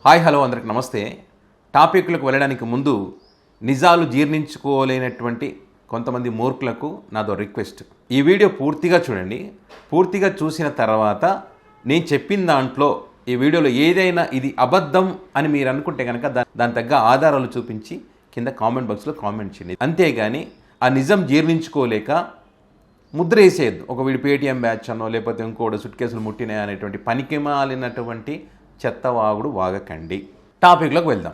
Hi hello అందరికి నమస్తే. టాపిక్లకు వెళ్ళడానికి ముందు నిజాలు జీర్ణించుకోలేనటువంటి కొంతమంది మూర్ఖులకు నాదో రిక్వెస్ట్. ఈ వీడియో పూర్తిగా చూడండి. పూర్తిగా చూసిన తర్వాత నేను చెప్పిన దాంట్లో ఈ వీడియోలో ఏదైనా ఇది అబద్ధం అని మీరు అనుకుంటే కనుక దాని తగ్గ ఆధారాలు చూపించి కింద కామెంట్ బాక్స్లో కామెంట్ చేయండి. అంతేగాని ఆ నిజం జీర్ణించుకోలేక ముద్ర వేసేయద్దు. ఒక వీడి పేటీఎం బ్యాచ్ అనో లేకపోతే ఇంకోటి సుట్ కేసులు ముట్టినాయి అనేటువంటి పనికి మాలినటువంటి చెత్తవాగుడు వాగకండి. టాపిక్లోకి వెళ్దాం.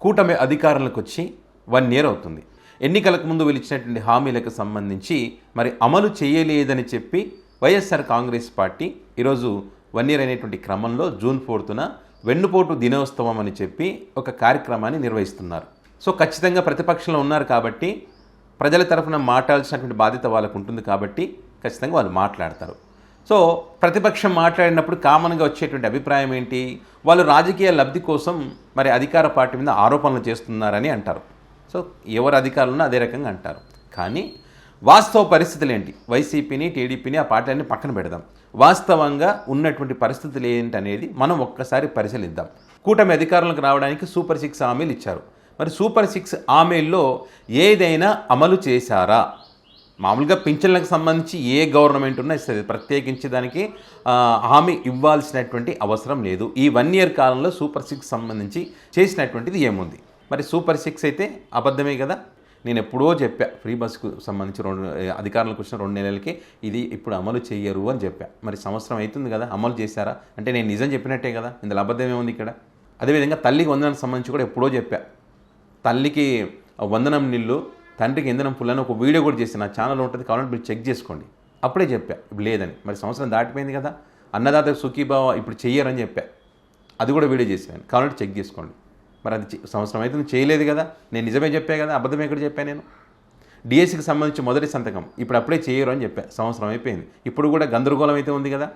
కూటమి అధికారులకు వచ్చి 1 year అవుతుంది. ఎన్నికలకు ముందు ఇచ్చినటువంటి హామీలకు సంబంధించి మరి అమలు చేయలేదని చెప్పి వైఎస్ఆర్ కాంగ్రెస్ పార్టీ ఈరోజు 1 year అనేటువంటి క్రమంలో జూన్ 4న వెన్నుపోటు దినోత్సవం అని చెప్పి ఒక కార్యక్రమాన్ని నిర్వహిస్తున్నారు. సో ఖచ్చితంగా ప్రతిపక్షంలో ఉన్నారు కాబట్టి ప్రజల తరఫున మాట్లాడాల్సినటువంటి బాధ్యత వాళ్ళకు ఉంటుంది కాబట్టి ఖచ్చితంగా వాళ్ళు మాట్లాడతారు. సో ప్రతిపక్షం మాట్లాడినప్పుడు కామన్గా వచ్చేటువంటి అభిప్రాయం ఏంటి? వాళ్ళు రాజకీయ లబ్ధి కోసం మరి అధికార పార్టీ మీద ఆరోపణలు చేస్తున్నారని అంటారు. సో ఎవరు అధికారులను అదే రకంగా అంటారు. కానీ వాస్తవ పరిస్థితులు ఏంటి? వైసీపీని టీడీపీని ఆ పార్టీలన్నీ పక్కన పెడదాం. వాస్తవంగా ఉన్నటువంటి పరిస్థితులు ఏంటనేది మనం ఒక్కసారి పరిశీలిద్దాం. కూటమి అధికారులకు రావడానికి సూపర్ 6 హామీలు ఇచ్చారు. మరి సూపర్ 6 హామీల్లో ఏదైనా అమలు చేశారా? మామూలుగా పింఛన్లకు సంబంధించి ఏ గవర్నమెంట్ ఉన్నా ఇస్తుంది, ప్రత్యేకించి దానికి హామీ ఇవ్వాల్సినటువంటి అవసరం లేదు. ఈ 1 year కాలంలో సూపర్ 6 సంబంధించి చేసినటువంటిది ఏముంది? మరి సూపర్ 6 అయితే అబద్ధమే కదా. నేను ఎప్పుడో చెప్పా, ఫ్రీ బస్సుకు సంబంధించి అధికారులకు వచ్చిన 2 నెలలకి ఇది ఇప్పుడు అమలు చేయరు అని చెప్పా. మరి సంవత్సరం అవుతుంది కదా, అమలు చేశారా? అంటే నేను నిజం చెప్పినట్టే కదా, ఇందులో అబద్ధమే ఉంది ఇక్కడ. అదేవిధంగా తల్లికి వందనానికి సంబంధించి కూడా ఎప్పుడో చెప్పా. తల్లికి వందనం నీళ్ళు, తండ్రికి ఇంధనం పుల్లని ఒక వీడియో కూడా చేసి నా ఛానల్ ఉంటుంది, కావాలంటే మీరు చెక్ చేసుకోండి. అప్పుడే చెప్పా ఇప్పుడు లేదని. మరి సంవత్సరం దాటిపోయింది కదా. అన్నదాత సుఖీభావ ఇప్పుడు చెయ్యరని చెప్పా, అది కూడా వీడియో చేసాను, కావాలంటే చెక్ చేసుకోండి. మరి అది సంవత్సరం అయితే చేయలేదు కదా. నేను నిజమే చెప్పా కదా, అబద్ధమే ఎక్కడ చెప్పాను నేను? డిఎస్సికి సంబంధించి మొదటి సంతకం ఇప్పుడు అప్పుడే చేయరు అని చెప్పా, సంవత్సరం అయిపోయింది. ఇప్పుడు కూడా గందరగోళం అయితే ఉంది కదా.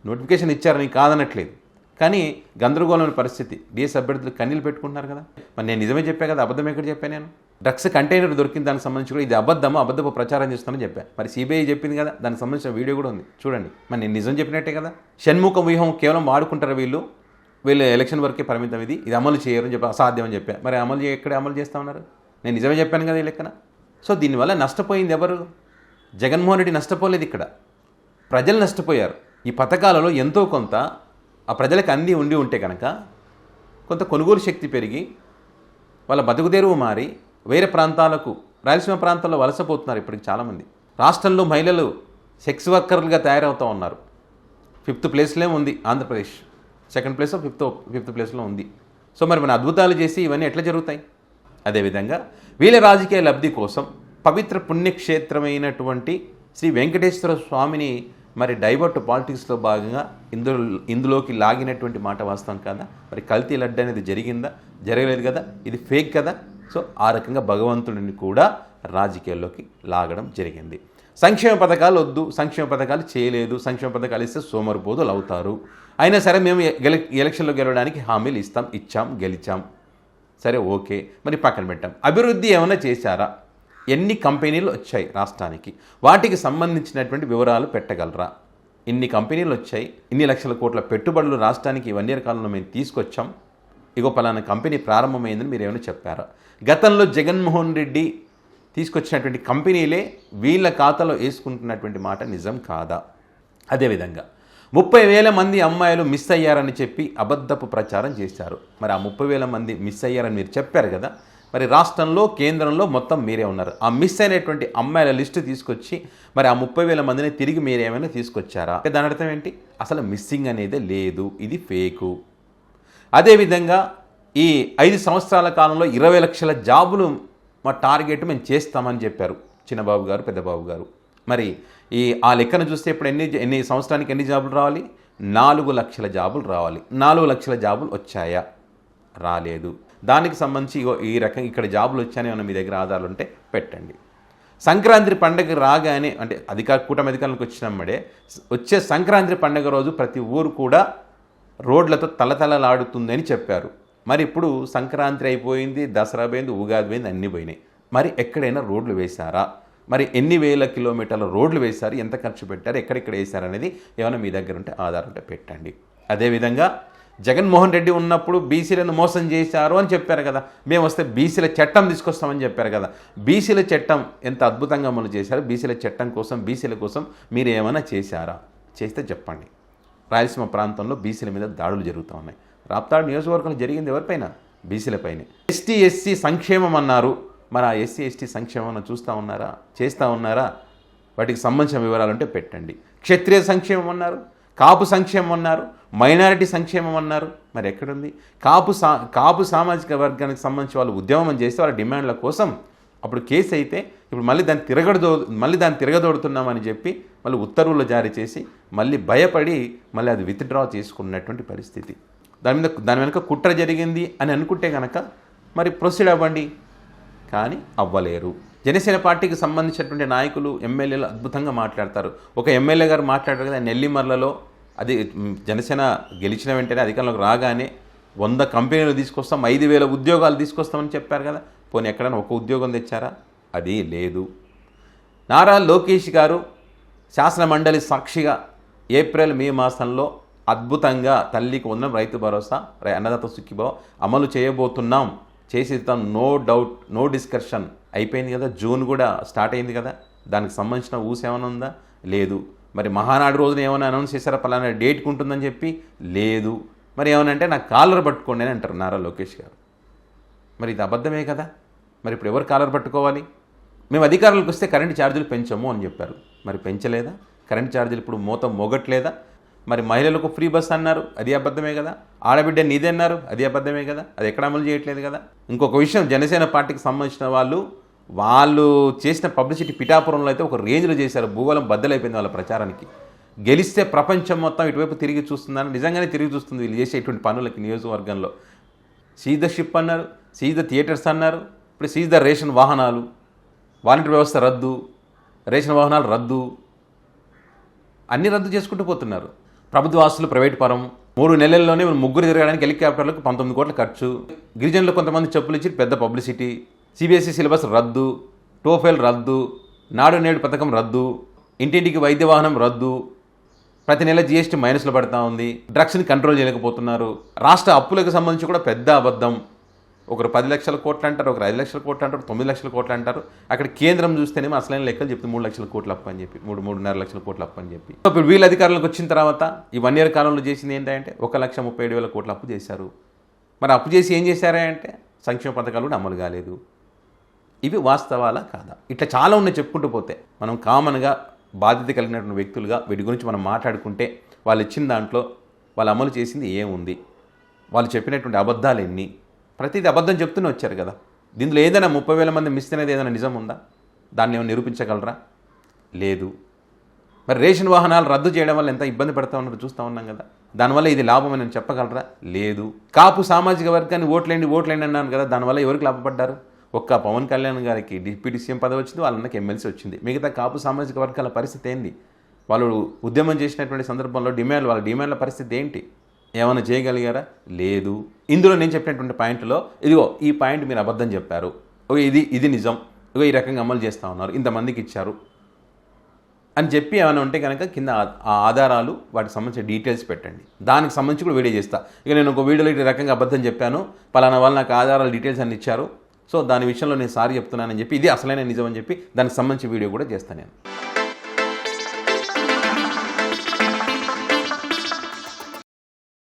నోటిఫికేషన్ ఇచ్చారని కాదనట్లేదు, కానీ గందరగోళమైన పరిస్థితి. డిఎస్ అభ్యర్థులు కన్నీళ్ళు పెట్టుకుంటున్నారు కదా. మరి నేను నిజమే చెప్పా కదా, అబద్ధం ఎక్కడ చెప్పాను నేను? డ్రగ్స్ కంటైనర్ దొరికింది, దానికి సంబంధించి కూడా ఇది అబద్ధపు ప్రచారం చేస్తానని చెప్పా. మరి సిబిఐ చెప్పింది కదా, దానికి సంబంధించిన వీడియో కూడా ఉంది, చూడండి. మరి నేను నిజం చెప్పినట్టే కదా. షణ్ముఖ వ్యూహం కేవలం వాడుకుంటారు వీళ్ళు ఎలక్షన్ వరకే పరిమితం, ఇది అమలు చేయరు అని చెప్పి అసాధ్యం అని చెప్పా. మరి ఎక్కడే అమలు చేస్తూ ఉన్నారు? నేను నిజమే చెప్పాను కదా ఈ లెక్కన. సో దీనివల్ల నష్టపోయింది ఎవరు? జగన్మోహన్ రెడ్డి నష్టపోలేదు, ఇక్కడ ప్రజలు నష్టపోయారు. ఈ పథకాలలో ఎంతో కొంత ఆ ప్రజలకు అంది ఉంటే కనుక కొంత కొనుగోలు శక్తి పెరిగి వాళ్ళ బతుకుదెరువు మారి వేరే ప్రాంతాలకు, రాయలసీమ ప్రాంతాల్లో వలసపోతున్నారు ఇప్పటికి చాలామంది. రాష్ట్రంలో మహిళలు సెక్స్ వర్కర్లుగా తయారవుతూ ఉన్నారు. 5th ప్లేస్లో ఉంది ఆంధ్రప్రదేశ్, 2nd ప్లేస్ 5th ప్లేస్లో ఉంది. సో మరి మన అద్భుతాలు చేసి ఇవన్నీ ఎట్లా జరుగుతాయి? అదేవిధంగా వీళ్ళ రాజకీయ లబ్ధి కోసం పవిత్ర పుణ్యక్షేత్రమైనటువంటి శ్రీ వెంకటేశ్వర స్వామిని మరి డైవర్ట్ పాలిటిక్స్లో భాగంగా ఇందులోకి లాగినటువంటి మాట వాస్తవం కదా. మరి కల్తీ లడ్డు అనేది జరిగిందా? జరగలేదు కదా, ఇది ఫేక్ కదా. సో ఆ రకంగా భగవంతుడిని కూడా రాజకీయాల్లోకి లాగడం జరిగింది. సంక్షేమ పథకాలు వద్దు, సంక్షేమ పథకాలు చేయలేదు, సంక్షేమ పథకాలు ఇస్తే సోమరిపోతులు అవుతారు. అయినా సరే మేము ఎలక్షన్లో గెలవడానికి హామీలు ఇచ్చాం, గెలిచాం, సరే ఓకే. మరి పక్కన పెట్టాం. అభివృద్ధి ఏమైనా చేశారా? ఎన్ని కంపెనీలు వచ్చాయి రాష్ట్రానికి? వాటికి సంబంధించినటువంటి వివరాలు పెట్టగలరా? ఇన్ని కంపెనీలు వచ్చాయి, ఇన్ని లక్షల కోట్ల పెట్టుబడులు రాష్ట్రానికి 1 year కాలంలో మేము తీసుకొచ్చాం, ఇగో పలానా కంపెనీ ప్రారంభమైందని మీరు ఏమైనా చెప్పారా? గతంలో జగన్మోహన్ రెడ్డి తీసుకొచ్చినటువంటి కంపెనీలే వీళ్ళ ఖాతాలో వేసుకుంటున్నటువంటి మాట నిజం కాదా? అదేవిధంగా 30,000 మంది అమ్మాయిలు మిస్ అయ్యారని చెప్పి అబద్ధపు ప్రచారం చేశారు. మరి ఆ 30,000 మంది మిస్ అయ్యారని మీరు చెప్పారు కదా. మరి రాష్ట్రంలో, కేంద్రంలో మొత్తం మీరే ఉన్నారు. ఆ మిస్ అయినటువంటి అమ్మాయిల లిస్టు తీసుకొచ్చి మరి ఆ 30,000 మందిని తిరిగి మీరేమైనా తీసుకొచ్చారా? దాని అర్థం ఏంటి? అసలు మిస్సింగ్ అనేది లేదు, ఇది ఫేకు. అదేవిధంగా ఈ 5 సంవత్సరాల కాలంలో 20 లక్షల జాబులు మా టార్గెట్ మేము చేస్తామని చెప్పారు చిన్నబాబు గారు, పెద్దబాబు గారు. మరి ఆ లెక్కను చూస్తే ఇప్పుడు ఎన్ని సంవత్సరానికి ఎన్ని జాబులు రావాలి? 4 లక్షల జాబులు రావాలి. 4 లక్షల జాబులు వచ్చాయా? రాలేదు. దానికి సంబంధించి ఈ రకంగా ఇక్కడ జాబులు వచ్చాయని ఏమైనా మీ దగ్గర ఆధారాలు ఉంటే పెట్టండి. సంక్రాంతి పండుగ రాగానే, అంటే కూటమి అధికారులకు వచ్చినమ్మడే వచ్చే సంక్రాంతి పండుగ రోజు ప్రతి ఊరు కూడా రోడ్లతో తలతలలాడుతుందని చెప్పారు. మరి ఇప్పుడు సంక్రాంతి అయిపోయింది, దసరా పోయింది, ఉగాది పోయింది, అన్నీ పోయినాయి. మరి ఎక్కడైనా రోడ్లు వేశారా? మరి ఎన్ని వేల కిలోమీటర్ల రోడ్లు వేశారు, ఎంత ఖర్చు పెట్టారు, ఎక్కడెక్కడ వేశారు అనేది ఏమైనా మీ దగ్గర ఉంటే ఆధారం ఉంటే పెట్టండి. అదేవిధంగా జగన్మోహన్ రెడ్డి ఉన్నప్పుడు బీసీలను మోసం చేశారు అని చెప్పారు కదా, మేము వస్తే బీసీల చట్టం తీసుకొస్తామని చెప్పారు కదా. బీసీల చట్టం ఎంత అద్భుతంగా అమలు చేశారు. బీసీల చట్టం కోసం, బీసీల కోసం మీరు ఏమైనా చేశారా? చేస్తే చెప్పండి. రాయలసీమ ప్రాంతంలో బీసీల మీద దాడులు జరుగుతూ ఉన్నాయి. రాప్తాడు నియోజకవర్గంలో జరిగింది ఎవరిపైన? బీసీలపైనే. ఎస్టీ ఎస్సీ సంక్షేమం అన్నారు. మరి ఆ ఎస్సీ ఎస్టీ సంక్షేమం చూస్తూ ఉన్నారా? చేస్తూ ఉన్నారా? వాటికి సంబంధించిన వివరాలుంటే పెట్టండి. క్షత్రియ సంక్షేమం అన్నారు, కాపు సంక్షేమం అన్నారు, మైనారిటీ సంక్షేమం అన్నారు. మరి ఎక్కడుంది? కాపు సామాజిక వర్గానికి సంబంధించి వాళ్ళు ఉద్యమం చేస్తే వాళ్ళ డిమాండ్ల కోసం అప్పుడు కేసు అయితే ఇప్పుడు మళ్ళీ దాన్ని తిరగదోడుతున్నామని చెప్పి మళ్ళీ ఉత్తర్వులు జారీ చేసి మళ్ళీ భయపడి మళ్ళీ అది విత్డ్రా చేసుకున్నటువంటి పరిస్థితి. దాని వెనుక కుట్ర జరిగింది అని అనుకుంటే కనుక మరి ప్రొసీడ్ అవ్వండి, కానీ అవ్వలేరు. జనసేన పార్టీకి సంబంధించినటువంటి నాయకులు, ఎమ్మెల్యేలు అద్భుతంగా మాట్లాడతారు. ఒక ఎమ్మెల్యే గారు మాట్లాడారు కదా నెల్లిమర్లలో, అది జనసేన గెలిచిన వెంటనే అధికారంలోకి రాగానే 100 కంపెనీలు తీసుకొస్తాం, 5,000 ఉద్యోగాలు తీసుకొస్తామని చెప్పారు కదా. పోనీ ఎక్కడైనా ఒక ఉద్యోగం తెచ్చారా? అది లేదు. నారా లోకేష్ గారు శాసన మండలి సాక్షిగా ఏప్రిల్ మే మాసంలో అద్భుతంగా తల్లికి వందనం, రైతు భరోసా, అన్నదాత సుఖీభావ అమలు చేయబోతున్నాం, చేసిస్తాం, నో డౌట్, నో డిస్కషన్ అయిపోయింది కదా. జూన్ కూడా స్టార్ట్ అయింది కదా. దానికి సంబంధించిన ఏమైనా ఉందా? లేదు. మరి మహానాడు రోజున ఏమైనా అనౌన్స్ చేశారా పలానా డేట్కి ఉంటుందని చెప్పి? లేదు. మరి ఏమనంటే నాకు కాలర్ పట్టుకోండి అని అంటారు నారా లోకేష్ గారు. మరి ఇది అబద్ధమే కదా. మరి ఇప్పుడు ఎవరు కాలర్ పట్టుకోవాలి? మేము అధికారులకు వస్తే కరెంటు ఛార్జీలు పెంచము అని చెప్పారు. మరి పెంచలేదా? కరెంటు ఛార్జీలు ఇప్పుడు మోగట్లేదా? మరి మహిళలకు ఫ్రీ బస్ అన్నారు, అది అబద్ధమే కదా. ఆడబిడ్డ నీదే అన్నారు, అది అబద్ధమే కదా. అది ఎక్కడ అమలు చేయట్లేదు కదా. ఇంకొక విషయం, జనసేన పార్టీకి సంబంధించిన వాళ్ళు చేసిన పబ్లిసిటీ పిఠాపురంలో అయితే ఒక రేంజ్లో చేశారు. భూగోళం బద్దలైపోయింది వాళ్ళ ప్రచారానికి. గెలిస్తే ప్రపంచం మొత్తం ఇటువైపు తిరిగి చూస్తుందని నిజంగానే తిరిగి చూస్తుంది వీళ్ళు చేసేటువంటి పనులకి. నియోజకవర్గంలో సీజ్ ద షిప్ అన్నారు, సీజ్ ద థియేటర్స్ అన్నారు, ఇప్పుడు సీజ్ ద రేషన్ వాహనాలు, వాలంటీర్ వ్యవస్థ రద్దు, రేషన్ వాహనాలు రద్దు, అన్నీ రద్దు చేసుకుంటూ పోతున్నారు. ప్రభుత్వ ఆస్తులు ప్రైవేట్ పరం. 3 నెలల్లోనే 3 తిరగడానికి హెలికాప్టర్లకు 19 కోట్ల ఖర్చు. గిరిజనులు కొంతమంది చెప్పులు ఇచ్చి పెద్ద పబ్లిసిటీ. సిబిఎస్ఈ సిలబస్ రద్దు, టోఫెల్ రద్దు, నాడు నేడు పథకం రద్దు, ఇంటింటికి వైద్య వాహనం రద్దు, ప్రతి నెల జీఎస్టీ మైనస్లో పడతా ఉంది, డ్రగ్స్ని కంట్రోల్ చేయలేకపోతున్నారు. రాష్ట్ర అప్పులకు సంబంధించి కూడా పెద్ద అబద్ధం. ఒకరు 10 లక్షల కోట్లు అంటారు, ఒకరు 5 లక్షల కోట్లు అంటారు, 9 లక్షల కోట్లు అంటారు. అక్కడ కేంద్రం చూస్తేనేమో అసలైన లెక్కలు చెప్తే 3 లక్షల కోట్లు అప్పు అని చెప్పి, 3.5 లక్షల కోట్లు అప్పు అని చెప్పి. ఇప్పుడు వీళ్ళ అధికారులకు వచ్చిన తర్వాత ఈ 1 year కాలంలో చేసింది ఏంటంటే 1,37,000 కోట్ల అప్పు చేశారు. మరి అప్పు చేసి ఏం చేశారా అంటే సంక్షేమ పథకాలు కూడా అమలు కాలేదు. ఇవి వాస్తవాలా కాదా? ఇట్లా చాలా ఉన్నాయి చెప్పుకుంటూ పోతే. మనం కామన్గా బాధ్యత కలిగినటువంటి వ్యక్తులుగా వీటి గురించి మనం మాట్లాడుకుంటే వాళ్ళు ఇచ్చిన దాంట్లో వాళ్ళు అమలు చేసింది ఏముంది, వాళ్ళు చెప్పినటువంటి అబద్ధాలు ఎన్ని, ప్రతిదీ అబద్ధం చెప్తూనే వచ్చారు కదా. దీనిలో ఏదైనా 30,000 మంది మిస్ అనేది ఏదైనా నిజం ఉందా? దాన్ని ఏమైనా నిరూపించగలరా? లేదు. మరి రేషన్ వాహనాలు రద్దు చేయడం వల్ల ఎంత ఇబ్బంది పడతా ఉన్నారో చూస్తూ ఉన్నాం కదా. దానివల్ల ఇది లాభమని నేను చెప్పగలరా? లేదు. కాపు సామాజిక వర్గాన్ని ఓట్లేండి అన్నాను కదా, దానివల్ల ఎవరికి లాభపడ్డారు? ఒక్క పవన్ కళ్యాణ్ గారికి డిప్యూటీ సీఎం పదవి వచ్చింది, వాళ్ళకి ఎమ్మెల్సీ వచ్చింది. మిగతా కాపు సామాజిక వర్గాల పరిస్థితి ఏంది? వాళ్ళు ఉద్యమం చేసినటువంటి సందర్భంలో వాళ్ళ డిమాండ్ల పరిస్థితి ఏంటి? ఏమైనా చేయగలిగారా? లేదు. ఇందులో నేను చెప్పినటువంటి పాయింట్లో ఇదిగో ఈ పాయింట్ మీరు అబద్ధం చెప్పారు, ఇది నిజం, ఈ రకంగా అమలు చేస్తూ ఉన్నారు, ఇంతమందికి ఇచ్చారు అని చెప్పి ఏమైనా ఉంటే కనుక కింద ఆ ఆధారాలు వాటికి సంబంధించిన డీటెయిల్స్ పెట్టండి. దానికి సంబంధించి కూడా వీడియో చేస్తా. ఇక నేను ఒక వీడియోలో ఈ రకంగా అబద్ధం చెప్పాను, పలానా వాళ్ళు నాకు ఆధారాలు డీటెయిల్స్ అన్ని ఇచ్చారు, సో దాని విషయంలో నేను సారీ చెప్తున్నానని చెప్పి ఇది అసలైన నిజం అని చెప్పి దానికి సంబంధించి వీడియో కూడా చేస్తాను నేను.